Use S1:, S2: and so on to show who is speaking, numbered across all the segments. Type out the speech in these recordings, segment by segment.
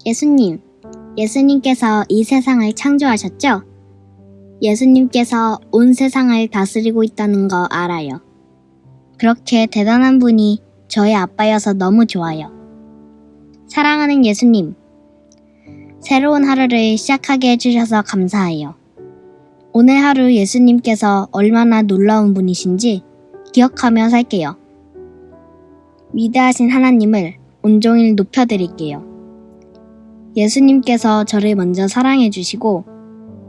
S1: 예수님, 예수님께서 이 세상을 창조하셨죠? 예수님께서 온 세상을 다스리고 있다는 거 알아요. 그렇게 대단한 분이 저의 아빠여서 너무 좋아요. 사랑하는 예수님, 새로운 하루를 시작하게 해주셔서 감사해요. 오늘 하루 예수님께서 얼마나 놀라운 분이신지 기억하며 살게요. 위대하신 하나님을 온종일 높여드릴게요. 예수님께서 저를 먼저 사랑해 주시고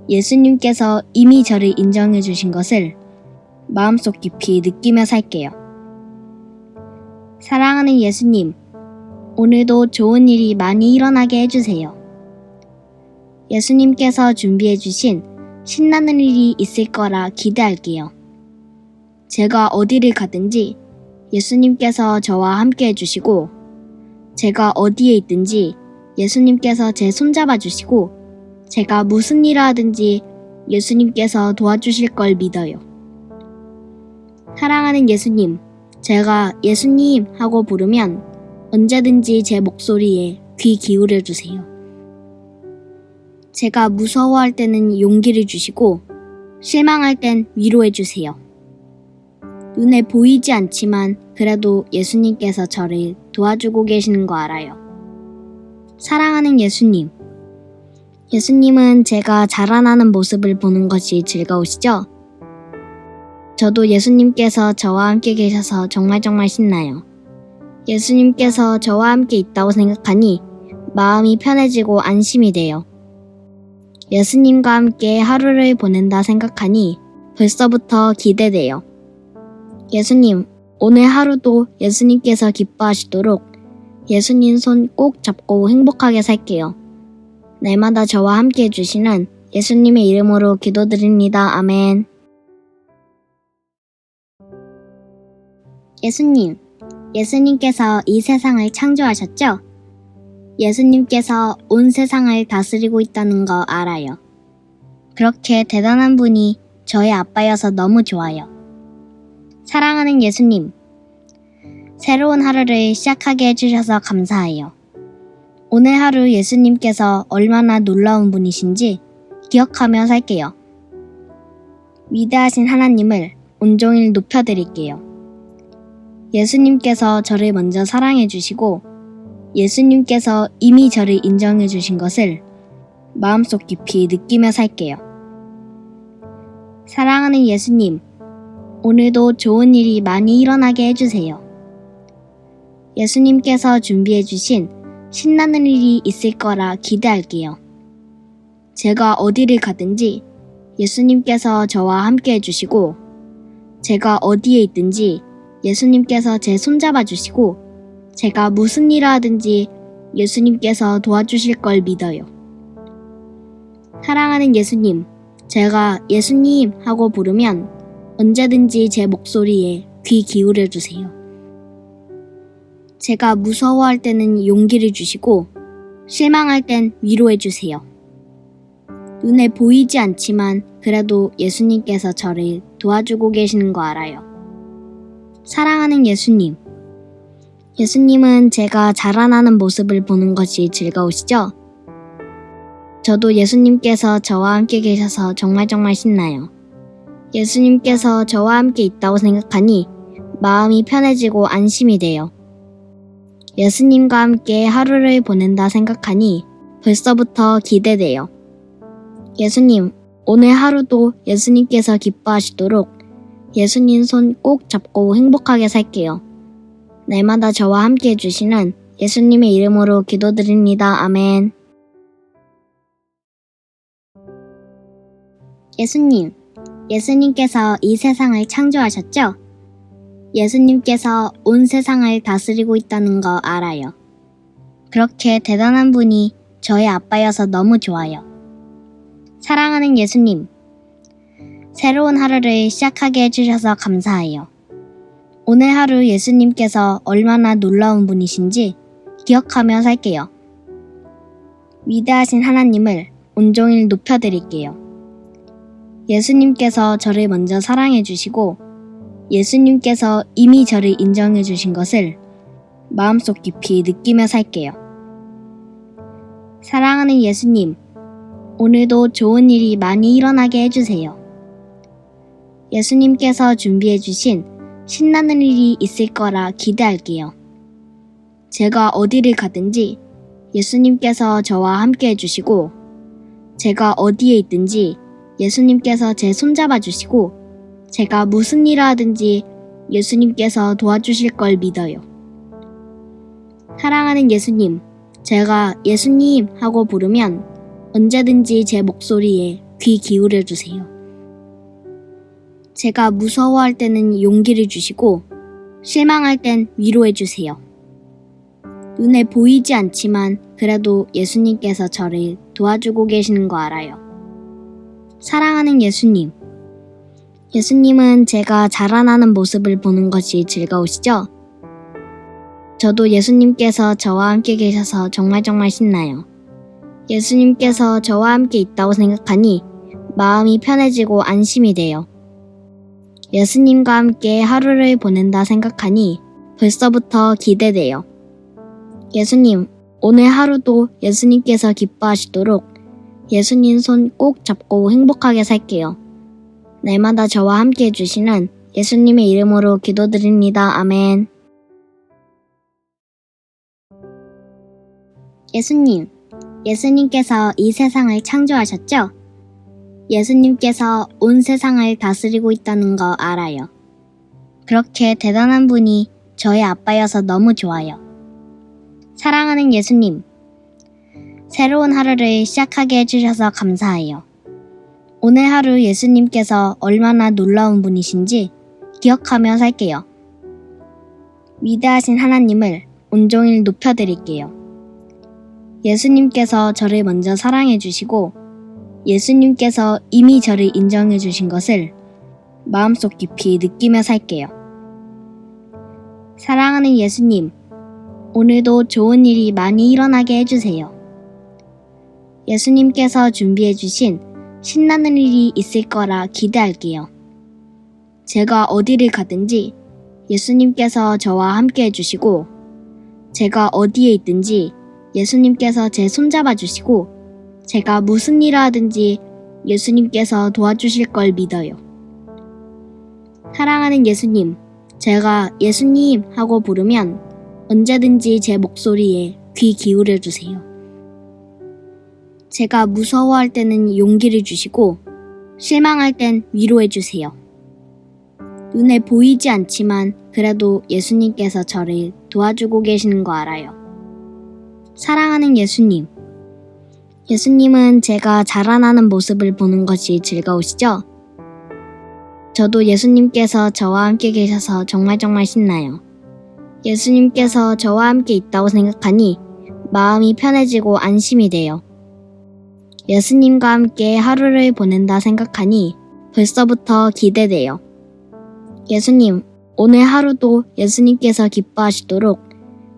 S1: 예수님께서 이미 저를 인정해 주신 것을 마음속 깊이 느끼며 살게요. 사랑하는 예수님, 오늘도 좋은 일이 많이 일어나게 해주세요. 예수님께서 준비해 주신 신나는 일이 있을 거라 기대할게요. 제가 어디를 가든지 예수님께서 저와 함께 해주시고 제가 어디에 있든지 예수님께서 제 손잡아 주시고 제가 무슨 일을 하든지 예수님께서 도와주실 걸 믿어요. 사랑하는 예수님, 제가 예수님 하고 부르면 언제든지 제 목소리에 귀 기울여 주세요. 제가 무서워할 때는 용기를 주시고 실망할 땐 위로해 주세요. 눈에 보이지 않지만 그래도 예수님께서 저를 도와주고 계시는 거 알아요. 사랑하는 예수님, 예수님은 제가 자라나는 모습을 보는 것이 즐거우시죠? 저도 예수님께서 저와 함께 계셔서 정말 신나요. 예수님께서 저와 함께 있다고 생각하니 마음이 편해지고 안심이 돼요. 예수님과 함께 하루를 보낸다 생각하니 벌써부터 기대돼요. 예수님, 오늘 하루도 예수님께서 기뻐하시도록 예수님 손 꼭 잡고 행복하게 살게요. 날마다 저와 함께 해주시는 예수님의 이름으로 기도드립니다. 아멘. 예수님, 예수님께서 이 세상을 창조하셨죠? 예수님께서 온 세상을 다스리고 있다는 거 알아요. 그렇게 대단한 분이 저의 아빠여서 너무 좋아요. 사랑하는 예수님, 새로운 하루를 시작하게 해주셔서 감사해요. 오늘 하루 예수님께서 얼마나 놀라운 분이신지 기억하며 살게요. 위대하신 하나님을 온종일 높여드릴게요. 예수님께서 저를 먼저 사랑해 주시고 예수님께서 이미 저를 인정해 주신 것을 마음속 깊이 느끼며 살게요. 사랑하는 예수님, 오늘도 좋은 일이 많이 일어나게 해주세요. 예수님께서 준비해 주신 신나는 일이 있을 거라 기대할게요. 제가 어디를 가든지 예수님께서 저와 함께 해주시고 제가 어디에 있든지 예수님께서 제 손잡아 주시고 제가 무슨 일을 하든지 예수님께서 도와주실 걸 믿어요. 사랑하는 예수님, 제가 예수님 하고 부르면 언제든지 제 목소리에 귀 기울여 주세요. 제가 무서워할 때는 용기를 주시고 실망할 땐 위로해 주세요. 눈에 보이지 않지만 그래도 예수님께서 저를 도와주고 계시는 거 알아요. 사랑하는 예수님, 예수님은 제가 자라나는 모습을 보는 것이 즐거우시죠? 저도 예수님께서 저와 함께 계셔서 정말 신나요. 예수님께서 저와 함께 있다고 생각하니 마음이 편해지고 안심이 돼요. 예수님과 함께 하루를 보낸다 생각하니 벌써부터 기대돼요. 예수님, 오늘 하루도 예수님께서 기뻐하시도록 예수님 손 꼭 잡고 행복하게 살게요. 날마다 저와 함께 해주시는 예수님의 이름으로 기도드립니다. 아멘. 예수님, 예수님께서 이 세상을 창조하셨죠? 예수님께서 온 세상을 다스리고 있다는 거 알아요. 그렇게 대단한 분이 저의 아빠여서 너무 좋아요. 사랑하는 예수님, 새로운 하루를 시작하게 해주셔서 감사해요. 오늘 하루 예수님께서 얼마나 놀라운 분이신지 기억하며 살게요. 위대하신 하나님을 온종일 높여드릴게요. 예수님께서 저를 먼저 사랑해 주시고 예수님께서 이미 저를 인정해 주신 것을 마음속 깊이 느끼며 살게요. 사랑하는 예수님, 오늘도 좋은 일이 많이 일어나게 해주세요. 예수님께서 준비해주신 신나는 일이 있을 거라 기대할게요. 제가 어디를 가든지 예수님께서 저와 함께 해주시고, 제가 어디에 있든지 예수님께서 제 손잡아 주시고, 제가 무슨 일을 하든지 예수님께서 도와주실 걸 믿어요. 사랑하는 예수님, 제가 예수님 하고 부르면 언제든지 제 목소리에 귀 기울여 주세요. 제가 무서워할 때는 용기를 주시고, 실망할 땐 위로해 주세요. 눈에 보이지 않지만 그래도 예수님께서 저를 도와주고 계시는 거 알아요. 사랑하는 예수님, 예수님은 제가 자라나는 모습을 보는 것이 즐거우시죠? 저도 예수님께서 저와 함께 계셔서 정말 신나요. 예수님께서 저와 함께 있다고 생각하니 마음이 편해지고 안심이 돼요. 예수님과 함께 하루를 보낸다 생각하니 벌써부터 기대돼요. 예수님, 오늘 하루도 예수님께서 기뻐하시도록 예수님 손 꼭 잡고 행복하게 살게요. 날마다 저와 함께 해주시는 예수님의 이름으로 기도드립니다. 아멘. 예수님, 예수님께서 이 세상을 창조하셨죠? 예수님께서 온 세상을 다스리고 있다는 거 알아요. 그렇게 대단한 분이 저의 아빠여서 너무 좋아요. 사랑하는 예수님, 새로운 하루를 시작하게 해주셔서 감사해요. 오늘 하루 예수님께서 얼마나 놀라운 분이신지 기억하며 살게요. 위대하신 하나님을 온종일 높여드릴게요. 예수님께서 저를 먼저 사랑해 주시고 예수님께서 이미 저를 인정해 주신 것을 마음속 깊이 느끼며 살게요. 사랑하는 예수님, 오늘도 좋은 일이 많이 일어나게 해주세요. 예수님께서 준비해 주신 신나는 일이 있을 거라 기대할게요. 제가 어디를 가든지 예수님께서 저와 함께 해주시고, 제가 어디에 있든지 예수님께서 제 손잡아 주시고, 제가 무슨 일을 하든지 예수님께서 도와주실 걸 믿어요. 사랑하는 예수님, 제가 예수님 하고 부르면 언제든지 제 목소리에 귀 기울여 주세요. 제가 무서워할 때는 용기를 주시고, 실망할 땐 위로해 주세요. 눈에 보이지 않지만 그래도 예수님께서 저를 도와주고 계시는 거 알아요. 사랑하는 예수님, 예수님은 제가 자라나는 모습을 보는 것이 즐거우시죠? 저도 예수님께서 저와 함께 계셔서 정말 신나요. 예수님께서 저와 함께 있다고 생각하니 마음이 편해지고 안심이 돼요. 예수님과 함께 하루를 보낸다 생각하니 벌써부터 기대돼요. 예수님, 오늘 하루도 예수님께서 기뻐하시도록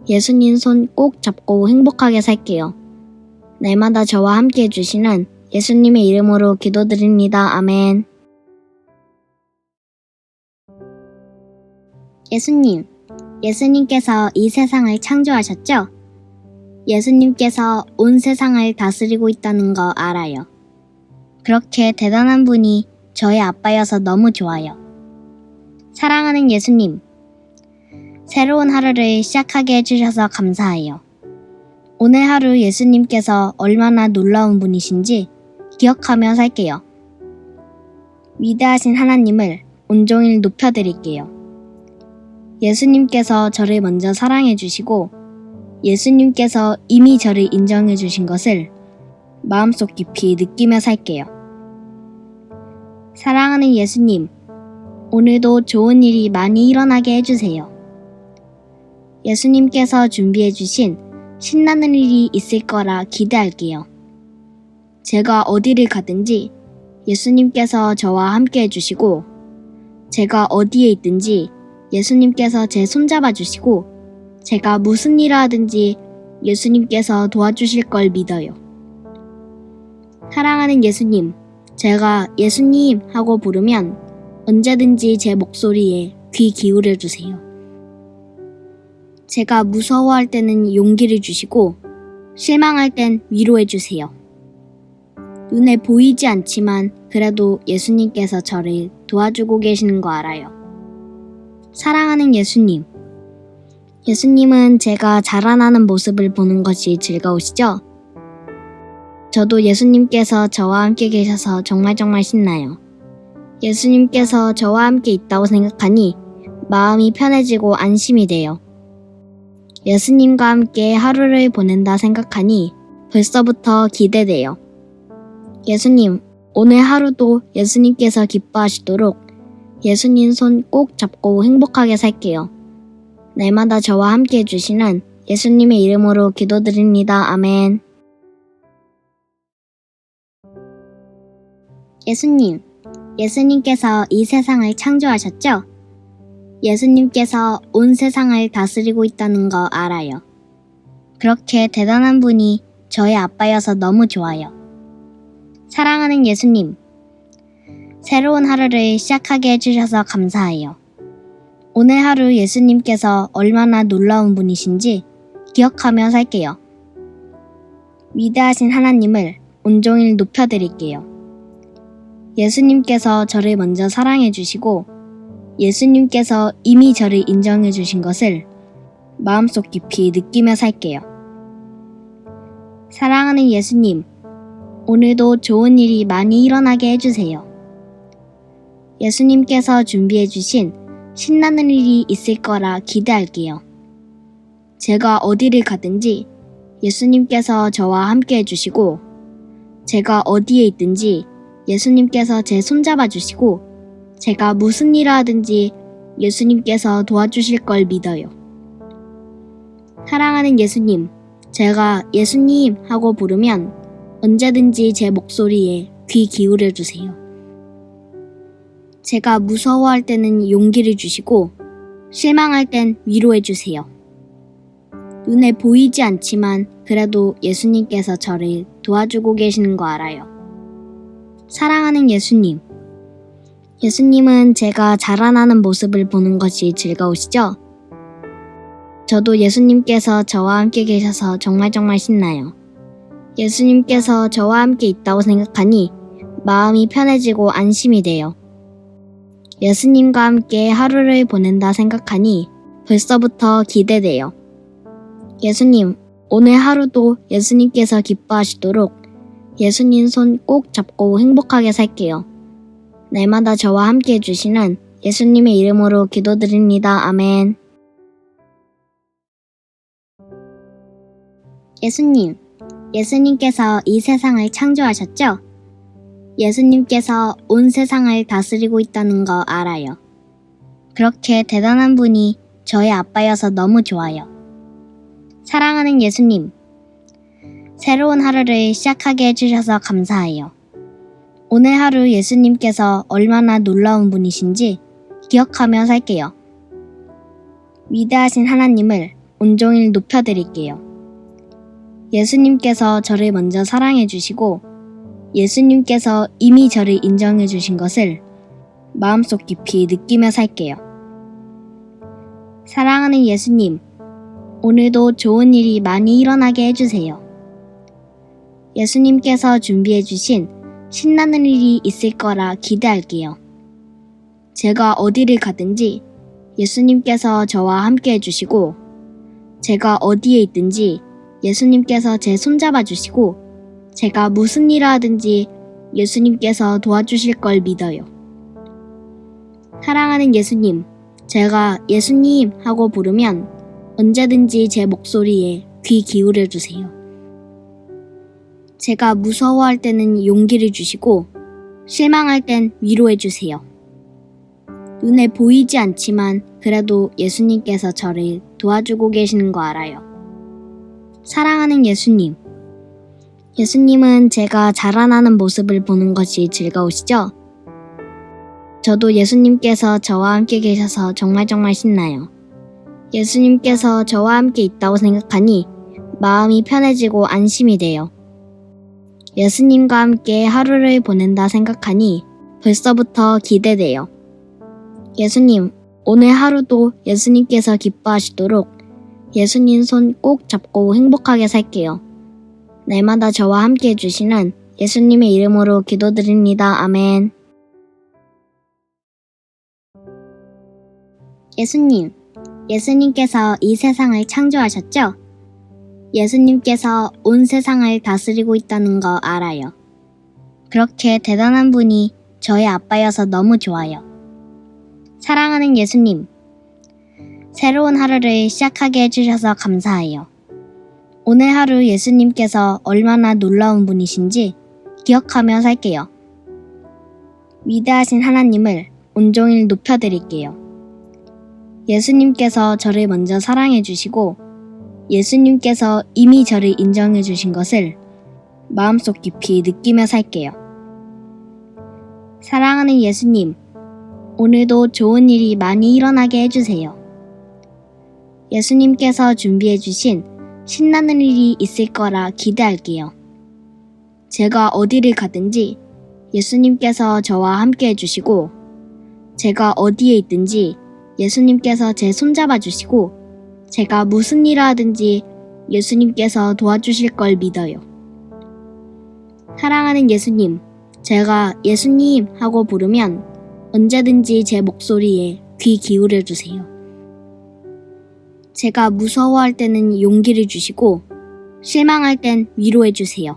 S1: 예수님 손 꼭 잡고 행복하게 살게요. 날마다 저와 함께 해주시는 예수님의 이름으로 기도드립니다. 아멘. 예수님, 예수님께서 이 세상을 창조하셨죠? 예수님께서 온 세상을 다스리고 있다는 거 알아요. 그렇게 대단한 분이 저의 아빠여서 너무 좋아요. 사랑하는 예수님, 새로운 하루를 시작하게 해주셔서 감사해요. 오늘 하루 예수님께서 얼마나 놀라운 분이신지 기억하며 살게요. 위대하신 하나님을 온종일 높여드릴게요. 예수님께서 저를 먼저 사랑해 주시고 예수님께서 이미 저를 인정해 주신 것을 마음속 깊이 느끼며 살게요. 사랑하는 예수님, 오늘도 좋은 일이 많이 일어나게 해주세요. 예수님께서 준비해 주신 신나는 일이 있을 거라 기대할게요. 제가 어디를 가든지 예수님께서 저와 함께 해주시고, 제가 어디에 있든지 예수님께서 제 손잡아 주시고, 제가 무슨 일을 하든지 예수님께서 도와주실 걸 믿어요. 사랑하는 예수님, 제가 예수님 하고 부르면 언제든지 제 목소리에 귀 기울여 주세요. 제가 무서워할 때는 용기를 주시고, 실망할 땐 위로해주세요. 눈에 보이지 않지만 그래도 예수님께서 저를 도와주고 계시는 거 알아요. 사랑하는 예수님. 예수님은 제가 자라나는 모습을 보는 것이 즐거우시죠? 저도 예수님께서 저와 함께 계셔서 정말 신나요. 예수님께서 저와 함께 있다고 생각하니 마음이 편해지고 안심이 돼요. 예수님과 함께 하루를 보낸다 생각하니 벌써부터 기대돼요. 예수님, 오늘 하루도 예수님께서 기뻐하시도록 예수님 손 꼭 잡고 행복하게 살게요. 날마다 저와 함께 해주시는 예수님의 이름으로 기도드립니다. 아멘. 예수님, 예수님께서 이 세상을 창조하셨죠? 예수님께서 온 세상을 다스리고 있다는 거 알아요. 그렇게 대단한 분이 저의 아빠여서 너무 좋아요. 사랑하는 예수님, 새로운 하루를 시작하게 해주셔서 감사해요. 오늘 하루 예수님께서 얼마나 놀라운 분이신지 기억하며 살게요. 위대하신 하나님을 온종일 높여드릴게요. 예수님께서 저를 먼저 사랑해 주시고 예수님께서 이미 저를 인정해 주신 것을 마음속 깊이 느끼며 살게요. 사랑하는 예수님, 오늘도 좋은 일이 많이 일어나게 해주세요. 예수님께서 준비해 주신 신나는 일이 있을 거라 기대할게요. 제가 어디를 가든지 예수님께서 저와 함께 해주시고 제가 어디에 있든지 예수님께서 제 손잡아 주시고 제가 무슨 일을 하든지 예수님께서 도와주실 걸 믿어요. 사랑하는 예수님, 제가 예수님 하고 부르면 언제든지 제 목소리에 귀 기울여 주세요. 제가 무서워할 때는 용기를 주시고 실망할 땐 위로해 주세요. 눈에 보이지 않지만 그래도 예수님께서 저를 도와주고 계시는 거 알아요. 사랑하는 예수님. 예수님은 제가 자라나는 모습을 보는 것이 즐거우시죠? 저도 예수님께서 저와 함께 계셔서 정말 신나요. 예수님께서 저와 함께 있다고 생각하니 마음이 편해지고 안심이 돼요. 예수님과 함께 하루를 보낸다 생각하니 벌써부터 기대돼요. 예수님, 오늘 하루도 예수님께서 기뻐하시도록 예수님 손 꼭 잡고 행복하게 살게요. 날마다 저와 함께 해주시는 예수님의 이름으로 기도드립니다. 아멘. 예수님, 예수님께서 이 세상을 창조하셨죠? 예수님께서 온 세상을 다스리고 있다는 거 알아요. 그렇게 대단한 분이 저의 아빠여서 너무 좋아요. 사랑하는 예수님, 새로운 하루를 시작하게 해주셔서 감사해요. 오늘 하루 예수님께서 얼마나 놀라운 분이신지 기억하며 살게요. 위대하신 하나님을 온종일 높여드릴게요. 예수님께서 저를 먼저 사랑해 주시고 예수님께서 이미 저를 인정해 주신 것을 마음속 깊이 느끼며 살게요. 사랑하는 예수님, 오늘도 좋은 일이 많이 일어나게 해주세요. 예수님께서 준비해 주신 신나는 일이 있을 거라 기대할게요. 제가 어디를 가든지 예수님께서 저와 함께 해주시고 제가 어디에 있든지 예수님께서 제 손잡아 주시고 제가 무슨 일을 하든지 예수님께서 도와주실 걸 믿어요. 사랑하는 예수님, 제가 예수님 하고 부르면 언제든지 제 목소리에 귀 기울여 주세요. 제가 무서워할 때는 용기를 주시고 실망할 땐 위로해 주세요. 눈에 보이지 않지만 그래도 예수님께서 저를 도와주고 계시는 거 알아요. 사랑하는 예수님. 예수님은 제가 자라나는 모습을 보는 것이 즐거우시죠? 저도 예수님께서 저와 함께 계셔서 정말 신나요. 예수님께서 저와 함께 있다고 생각하니 마음이 편해지고 안심이 돼요. 예수님과 함께 하루를 보낸다 생각하니 벌써부터 기대돼요. 예수님, 오늘 하루도 예수님께서 기뻐하시도록 예수님 손 꼭 잡고 행복하게 살게요. 날마다 저와 함께 해주시는 예수님의 이름으로 기도드립니다. 아멘. 예수님, 예수님께서 이 세상을 창조하셨죠? 예수님께서 온 세상을 다스리고 있다는 거 알아요. 그렇게 대단한 분이 저의 아빠여서 너무 좋아요. 사랑하는 예수님, 새로운 하루를 시작하게 해주셔서 감사해요. 오늘 하루 예수님께서 얼마나 놀라운 분이신지 기억하며 살게요. 위대하신 하나님을 온종일 높여드릴게요. 예수님께서 저를 먼저 사랑해 주시고 예수님께서 이미 저를 인정해 주신 것을 마음속 깊이 느끼며 살게요. 사랑하는 예수님, 오늘도 좋은 일이 많이 일어나게 해주세요. 예수님께서 준비해 주신 신나는 일이 있을 거라 기대할게요. 제가 어디를 가든지 예수님께서 저와 함께 해주시고 제가 어디에 있든지 예수님께서 제 손잡아 주시고 제가 무슨 일을 하든지 예수님께서 도와주실 걸 믿어요. 사랑하는 예수님, 제가 예수님 하고 부르면 언제든지 제 목소리에 귀 기울여 주세요. 제가 무서워할 때는 용기를 주시고 실망할 땐 위로해 주세요.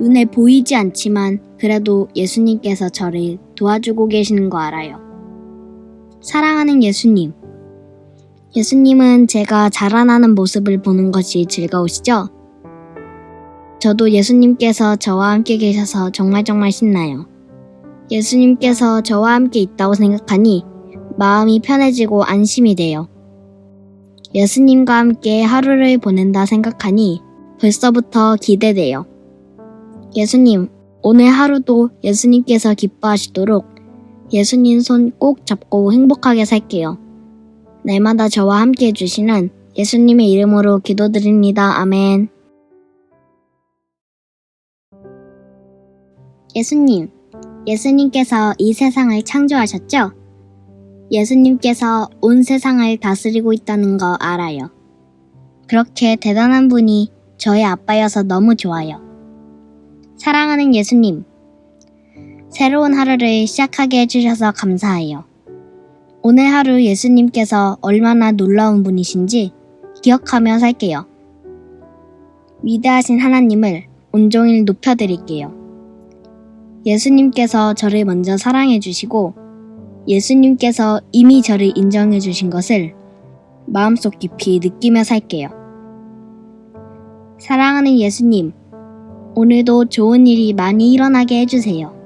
S1: 눈에 보이지 않지만 그래도 예수님께서 저를 도와주고 계시는 거 알아요. 사랑하는 예수님, 예수님은 제가 자라나는 모습을 보는 것이 즐거우시죠? 저도 예수님께서 저와 함께 계셔서 정말 신나요. 예수님께서 저와 함께 있다고 생각하니 마음이 편해지고 안심이 돼요. 예수님과 함께 하루를 보낸다 생각하니 벌써부터 기대돼요. 예수님, 오늘 하루도 예수님께서 기뻐하시도록 예수님 손 꼭 잡고 행복하게 살게요. 날마다 저와 함께 해주시는 예수님의 이름으로 기도드립니다. 아멘. 예수님, 예수님께서 이 세상을 창조하셨죠? 예수님께서 온 세상을 다스리고 있다는 거 알아요. 그렇게 대단한 분이 저의 아빠여서 너무 좋아요. 사랑하는 예수님, 새로운 하루를 시작하게 해주셔서 감사해요. 오늘 하루 예수님께서 얼마나 놀라운 분이신지 기억하며 살게요. 위대하신 하나님을 온종일 높여드릴게요. 예수님께서 저를 먼저 사랑해 주시고 예수님께서 이미 저를 인정해 주신 것을 마음속 깊이 느끼며 살게요. 사랑하는 예수님, 오늘도 좋은 일이 많이 일어나게 해주세요.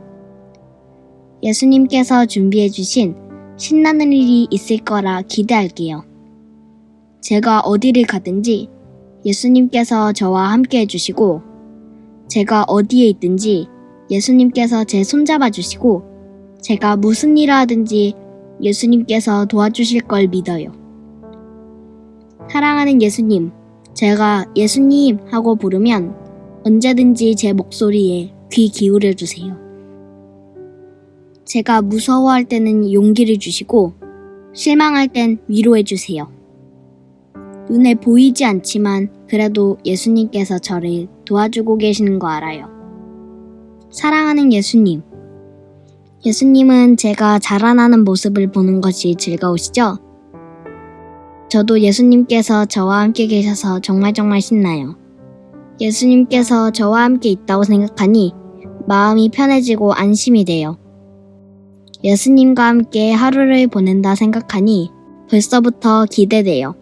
S1: 예수님께서 준비해 주신 신나는 일이 있을 거라 기대할게요. 제가 어디를 가든지 예수님께서 저와 함께 해주시고 제가 어디에 있든지 예수님께서 제 손잡아 주시고 제가 무슨 일을 하든지 예수님께서 도와주실 걸 믿어요. 사랑하는 예수님, 제가 예수님 하고 부르면 언제든지 제 목소리에 귀 기울여 주세요. 제가 무서워할 때는 용기를 주시고 실망할 땐 위로해 주세요. 눈에 보이지 않지만 그래도 예수님께서 저를 도와주고 계시는 거 알아요. 사랑하는 예수님, 예수님은 제가 자라나는 모습을 보는 것이 즐거우시죠? 저도 예수님께서 저와 함께 계셔서 정말 신나요. 예수님께서 저와 함께 있다고 생각하니 마음이 편해지고 안심이 돼요. 예수님과 함께 하루를 보낸다 생각하니 벌써부터 기대돼요.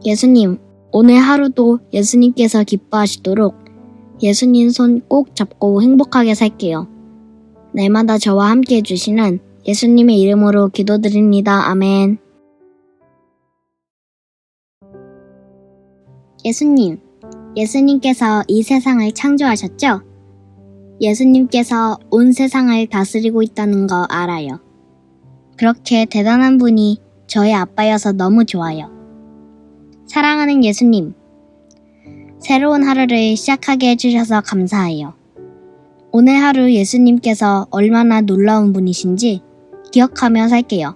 S1: 예수님, 오늘 하루도 예수님께서 기뻐하시도록 예수님 손 꼭 잡고 행복하게 살게요. 날마다 저와 함께 해주시는 예수님의 이름으로 기도드립니다. 아멘. 예수님, 예수님께서 이 세상을 창조하셨죠? 예수님께서 온 세상을 다스리고 있다는 거 알아요. 그렇게 대단한 분이 저의 아빠여서 너무 좋아요. 사랑하는 예수님, 새로운 하루를 시작하게 해주셔서 감사해요. 오늘 하루 예수님께서 얼마나 놀라운 분이신지 기억하며 살게요.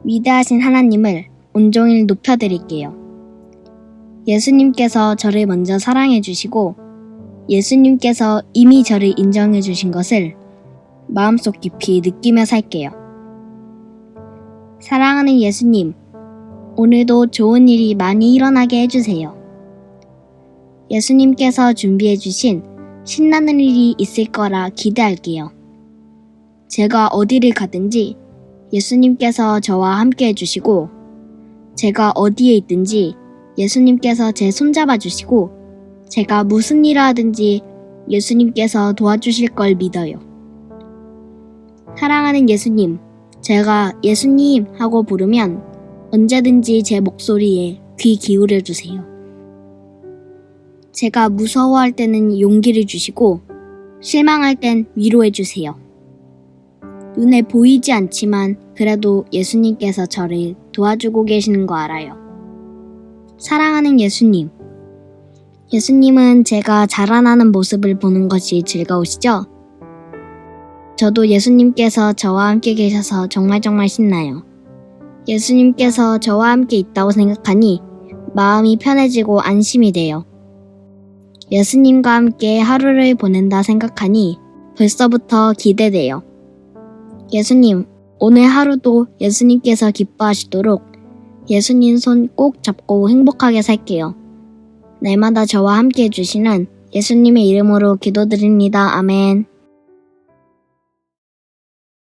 S1: 위대하신 하나님을 온종일 높여드릴게요. 예수님께서 저를 먼저 사랑해 주시고 예수님께서 이미 저를 인정해 주신 것을 마음속 깊이 느끼며 살게요. 사랑하는 예수님, 오늘도 좋은 일이 많이 일어나게 해주세요. 예수님께서 준비해 주신 신나는 일이 있을 거라 기대할게요. 제가 어디를 가든지 예수님께서 저와 함께 해주시고 제가 어디에 있든지 예수님께서 제 손잡아 주시고 제가 무슨 일을 하든지 예수님께서 도와주실 걸 믿어요. 사랑하는 예수님, 제가 예수님 하고 부르면 언제든지 제 목소리에 귀 기울여 주세요. 제가 무서워할 때는 용기를 주시고 실망할 땐 위로해 주세요. 눈에 보이지 않지만 그래도 예수님께서 저를 도와주고 계시는 거 알아요. 사랑하는 예수님, 예수님은 제가 자라나는 모습을 보는 것이 즐거우시죠? 저도 예수님께서 저와 함께 계셔서 정말 신나요. 예수님께서 저와 함께 있다고 생각하니 마음이 편해지고 안심이 돼요. 예수님과 함께 하루를 보낸다 생각하니 벌써부터 기대돼요. 예수님, 오늘 하루도 예수님께서 기뻐하시도록 예수님 손 꼭 잡고 행복하게 살게요. 날마다 저와 함께 해주시는 예수님의 이름으로 기도드립니다. 아멘.